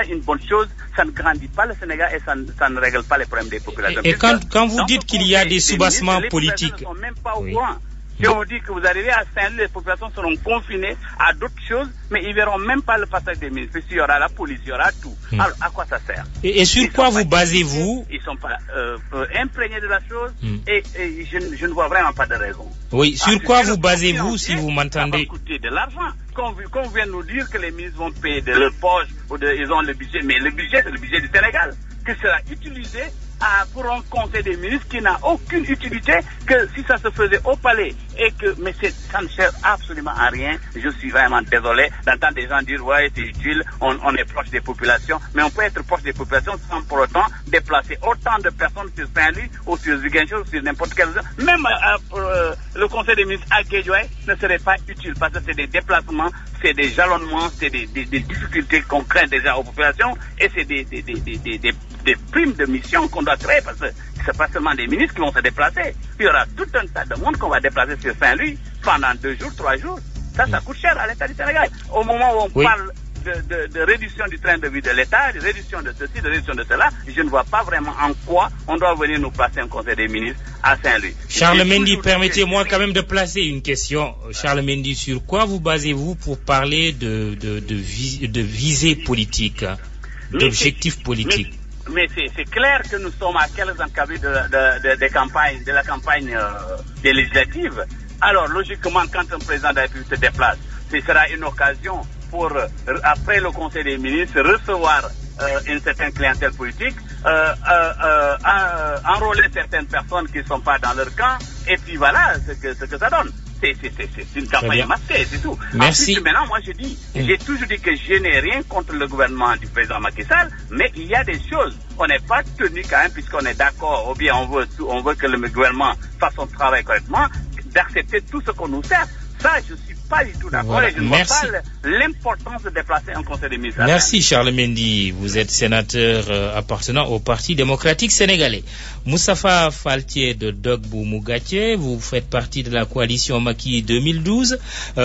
une bonne chose, ça ne grandit pas le Sénégal et ça ne règle pas les problèmes des populations. Et quand vous dites qu'il y a des soubassements politiques, les populations ne sont même pas au courant. Si on dit que vous arrivez à Saint-Louis, les populations seront confinées à d'autres choses, mais ils verront même pas le passage des ministres. Puisqu'il y aura la police, il y aura tout. Alors, à quoi ça sert? Et sur quoi vous basez-vous? Ils sont pas imprégnés de la chose et je ne vois vraiment pas de raison. Oui, sur quoi vous basez-vous si vous m'entendez? Ça va coûter de l'argent. Qu'on vient nous dire que les ministres vont payer de leur poche ou ils ont le budget, mais le budget, c'est le budget du Sénégal, qui sera utilisé pour un conseil des ministres qui n'a aucune utilité que si ça se faisait au palais mais ça ne sert absolument à rien. Je suis vraiment désolé d'entendre des gens dire ouais c'est utile, on est proche des populations, mais on peut être proche des populations sans pour autant déplacer autant de personnes sur Saint-Louis ou sur Ziguinchor ou sur n'importe quelle zone. Même le conseil des ministres à Guédiawaye ne serait pas utile parce que c'est des déplacements, c'est des jalonnements, c'est des difficultés qu'on craint déjà aux populations et c'est des primes de mission qu'on doit créer parce que c'est pas seulement des ministres qui vont se déplacer. Il y aura tout un tas de monde qu'on va déplacer sur Saint-Louis pendant 2 jours, 3 jours. Ça coûte cher à l'État du Sénégal. Au moment où on parle de réduction du train de vie de l'État, de réduction de ceci, de réduction de cela, je ne vois pas vraiment en quoi on doit venir nous placer un conseil des ministres à Saint-Louis. Charles Mendy, permettez-moi quand même de placer une question. Charles Mendy, sur quoi vous basez-vous pour parler de visée politique, d'objectifs politiques? Mais c'est clair que nous sommes à quelques encadrés de la campagne des législatives. Alors, logiquement, quand un président de la République se déplace, ce sera une occasion pour, après le Conseil des ministres, recevoir une certaine clientèle politique, enrôler certaines personnes qui ne sont pas dans leur camp, et puis voilà ce que ça donne. C'est une campagne masquée, c'est tout. Merci. Ensuite, maintenant, moi j'ai toujours dit que je n'ai rien contre le gouvernement du président Macky Sall, mais il y a des choses, on n'est pas tenu quand même, puisqu'on est d'accord, ou bien on veut que le gouvernement fasse son travail correctement, d'accepter tout ce qu'on nous sert, Ça, je ne suis pas du tout d'accord Voilà. et je ne vois pas l'importance de déplacer un conseil des ministres. Merci Charles Mendy. Vous êtes sénateur appartenant au Parti démocratique sénégalais. Moustapha Faltier de Dogbou Mougatché, vous faites partie de la coalition Macky 2012.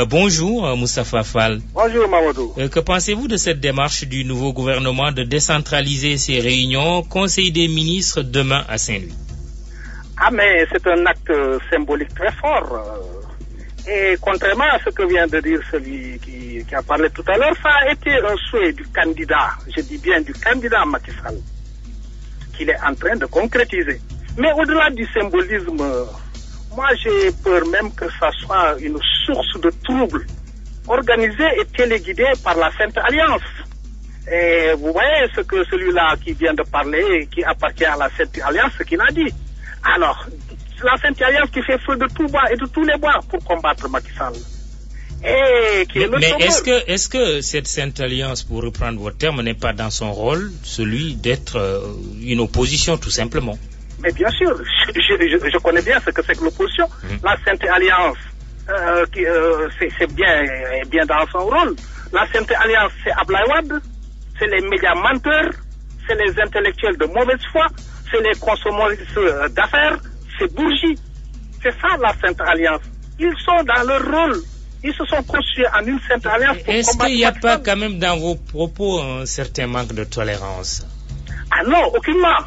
Bonjour Moustapha Fall. Bonjour Mamadou. Que pensez-vous de cette démarche du nouveau gouvernement de décentraliser ses réunions Conseil des ministres demain à Saint-Louis? Ah mais c'est un acte symbolique très fort. Et contrairement à ce que vient de dire celui qui a parlé tout à l'heure, ça a été un souhait du candidat, je dis bien du candidat Macky Sall, qu'il est en train de concrétiser. Mais au-delà du symbolisme, moi j'ai peur même que ça soit une source de trouble, organisée et téléguidée par la Sainte Alliance. Et vous voyez ce que celui-là qui vient de parler, qui appartient à la Sainte Alliance, ce qu'il a dit. Alors, la Sainte Alliance qui fait feu de tout bois et de tous les bois pour combattre Macky Sall. Et qui est mais est-ce que cette Sainte Alliance, pour reprendre votre terme, n'est pas dans son rôle celui d'être une opposition tout simplement? Mais bien sûr, je connais bien ce que c'est que l'opposition. La Sainte Alliance, c'est bien dans son rôle. La Sainte Alliance, c'est Ablaïwad, c'est les médias menteurs, c'est les intellectuels de mauvaise foi, c'est les consommateurs d'affaires, c'est Bourgie. C'est ça la Sainte Alliance. Ils sont dans leur rôle. Ils se sont conçus en une Sainte Alliance pour Est-ce combattre. qu'il n'y a pas quand même dans vos propos un certain manque de tolérance? Ah non, aucunement.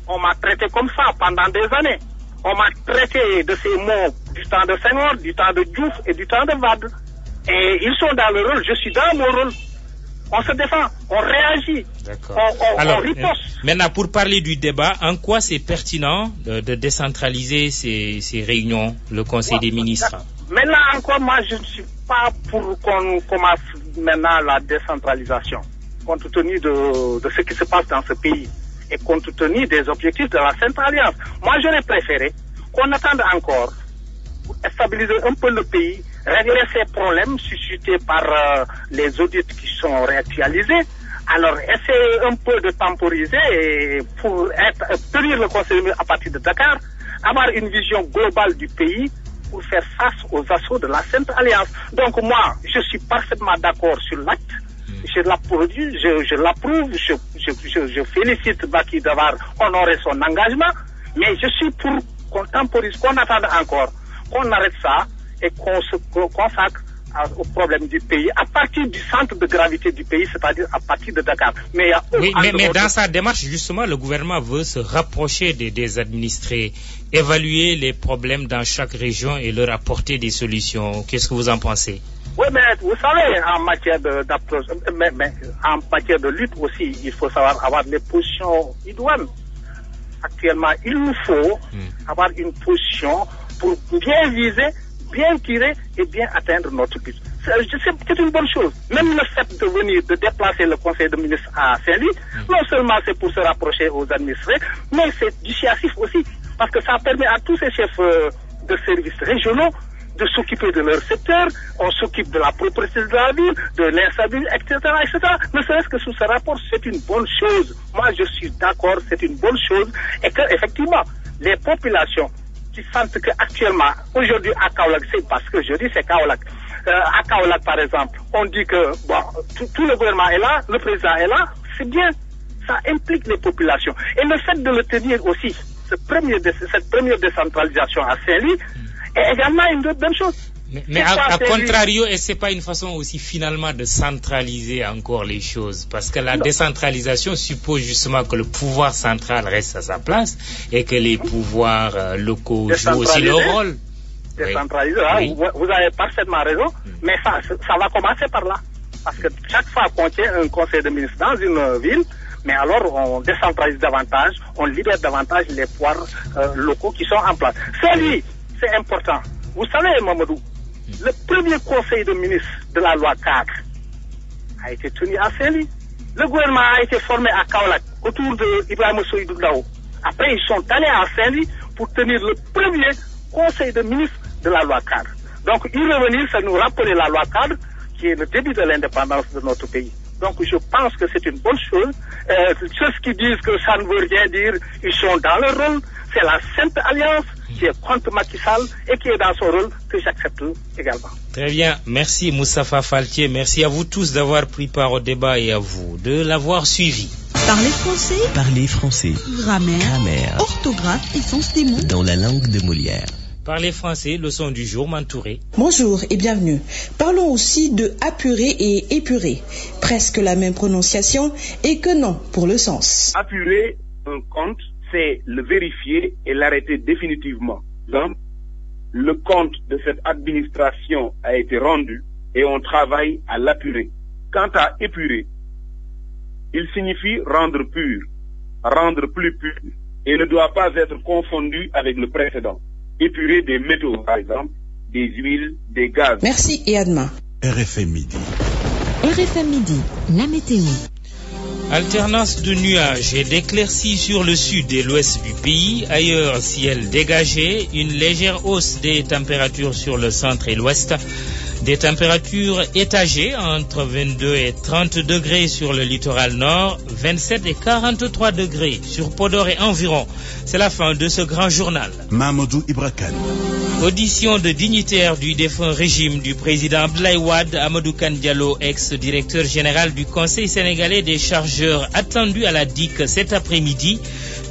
On m'a traité comme ça pendant des années. On m'a traité de ces mots du temps de Senghor, du temps de Diouf et du temps de Wade. Et ils sont dans leur rôle. Je suis dans mon rôle. On se défend, on réagit, on riposte. Maintenant, pour parler du débat, en quoi c'est pertinent de décentraliser ces réunions, le Conseil des ministres? Maintenant encore, moi, je ne suis pas pour qu'on commence maintenant la décentralisation, compte tenu de ce qui se passe dans ce pays et compte tenu des objectifs de la Sainte Alliance. Moi, j'aurais préféré qu'on attende encore pour stabiliser un peu le pays, régler ces problèmes suscités par les audits qui sont réactualisés. Alors, essayer un peu de temporiser pour tenir le Conseil à partir de Dakar, avoir une vision globale du pays pour faire face aux assauts de la Sainte Alliance. Donc moi, je suis parfaitement d'accord sur l'acte. Je l'approuve, je félicite Macky d'avoir honoré son engagement, mais je suis pour qu'on temporise, qu'on attende encore, qu'on arrête ça et qu'on se consacre au problème du pays à partir du centre de gravité du pays, c'est-à-dire à partir de Dakar. Mais dans sa démarche, justement, le gouvernement veut se rapprocher des administrés, évaluer les problèmes dans chaque région et leur apporter des solutions. Qu'est-ce que vous en pensez? Oui, mais vous savez, en matière d'approche, en matière de lutte aussi, il faut savoir avoir les positions idoines. Actuellement, il nous faut avoir une position pour bien viser, bien tirer et bien atteindre notre but. C'est une bonne chose. Même le fait de venir, de déplacer le Conseil des ministres à Saint-Louis, non seulement c'est pour se rapprocher aux administrés, mais c'est dissuasif aussi, parce que ça permet à tous ces chefs de services régionaux de s'occuper de leur secteur, on s'occupe de la propriété de la ville, de l'instabilité, etc., etc. Ne serait-ce que sous ce rapport, c'est une bonne chose. Moi, je suis d'accord, c'est une bonne chose, et que effectivement, les populations qui sentent qu'actuellement, aujourd'hui à Kaolack, c'est parce que je dis c'est Kaolack. À Kaolack, par exemple, on dit que bon, tout le gouvernement est là, le président est là, c'est bien. Ça implique les populations. Et le fait de le tenir aussi, cette première décentralisation à Saint-Louis, est également une bonne chose. Mais à contrario, et c'est pas une façon aussi finalement de centraliser encore les choses, parce que la décentralisation suppose justement que le pouvoir central reste à sa place et que les pouvoirs locaux jouent aussi leur rôle. Décentraliser, oui. Vous avez parfaitement raison, mais ça va commencer par là. Parce que chaque fois qu'on tient un conseil de ministres dans une ville, mais alors on décentralise davantage, on libère davantage les pouvoirs locaux qui sont en place. C'est important. Vous savez, Mamadou, le premier conseil de ministres de la loi cadre a été tenu à Saint-Louis. Le gouvernement a été formé à Kaolack autour de Ibrahima Seydou Ndao. Après, ils sont allés à Saint-Louis pour tenir le premier conseil de ministres de la loi cadre. Donc, y revenir, ça nous rappeler la loi cadre qui est le début de l'indépendance de notre pays. Donc, je pense que c'est une bonne chose. Ceux qui disent que ça ne veut rien dire, ils sont dans leur rôle. C'est la Sainte Alliance qui est contre Macky Sall et qui est dans son rôle, que j'accepte également. Très bien, merci Moustapha Faltier, merci à vous tous d'avoir pris part au débat et à vous de l'avoir suivi. Parlez français. Parlez français. Grammaire. Orthographe et sens des mots. Dans la langue de Molière. Parlez français, leçon du jour, Mantouré. Bonjour et bienvenue. Parlons aussi de apurer et épurer. Presque la même prononciation et que non pour le sens. Apurer un compte, c'est le vérifier et l'arrêter définitivement. Donc, le compte de cette administration a été rendu et on travaille à l'apurer. Quant à épurer, il signifie rendre pur, rendre plus pur, et ne doit pas être confondu avec le précédent. Épurer des métaux, par exemple, des huiles, des gaz. Merci et à demain. RFM Midi. RFM Midi, la météo. Alternance de nuages et d'éclaircies sur le sud et l'ouest du pays. Ailleurs, ciel dégagé. Une légère hausse des températures sur le centre et l'ouest. Des températures étagées entre 22 et 30 degrés sur le littoral nord, 27 et 43 degrés sur Podor et environ. C'est la fin de ce grand journal. Mamadou Ibrakan. Audition de dignitaires du défunt régime du président Abdoulaye Wade, Amadou Kane Diallo, ex-directeur général du Conseil sénégalais des chargeurs, attendu à la DIC cet après-midi.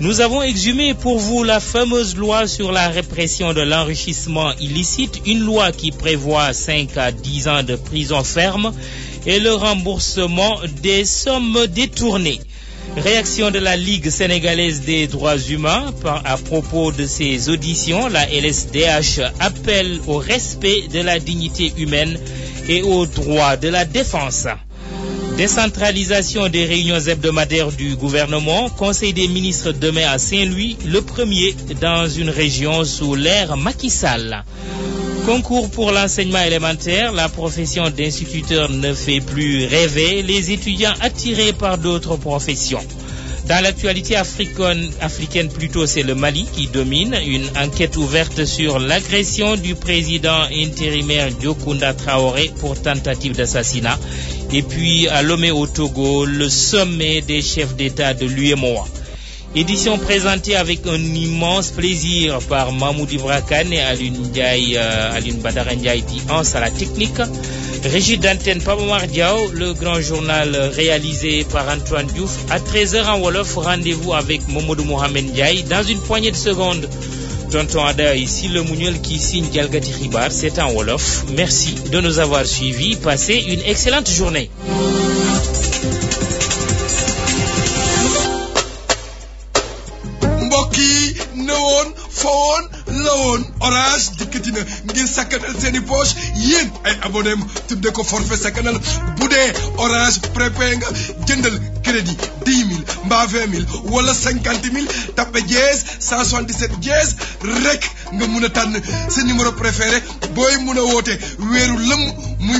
Nous avons exhumé pour vous la fameuse loi sur la répression de l'enrichissement illicite, une loi qui prévoit 5 à 10 ans de prison ferme et le remboursement des sommes détournées. Réaction de la Ligue sénégalaise des droits humains à propos de ces auditions. La LSDH appelle au respect de la dignité humaine et aux droits de la défense. Décentralisation des réunions hebdomadaires du gouvernement. Conseil des ministres demain à Saint-Louis, le premier dans une région sous l'ère Macky Sall. Concours pour l'enseignement élémentaire, la profession d'instituteur ne fait plus rêver les étudiants attirés par d'autres professions. Dans l'actualité africaine plutôt, c'est le Mali qui domine. Une enquête ouverte sur l'agression du président intérimaire Diokounda Traoré pour tentative d'assassinat. Et puis à Lomé au Togo, le sommet des chefs d'État de l'UEMOA. Édition présentée avec un immense plaisir par Mahmoud Ibrakan et Alioune Badara Ndiaye dit Hans à la technique. Régie d'antenne Pabomar Diao, le grand journal réalisé par Antoine Diouf. À 13h en Wolof, rendez-vous avec Momodou Mohamed Ndiaye. Dans une poignée de secondes, Tonton Ada ici, le Mouniol qui signe Dialgati Ribar, c'est en Wolof. Merci de nous avoir suivis. Passez une excellente journée. Phone lawoon Orange dikkati na ngir sakkanal seeni poche yéen ay abonné tudde ko forfait sakkanal bu dee Orange prépayé nga jëndal crédit 10 000 mbaa 20 000 wala 50 000 tapé dièse 177 dièse rek nga mun a tànn sa numéro préféré booy mun a woote weeru lëm muy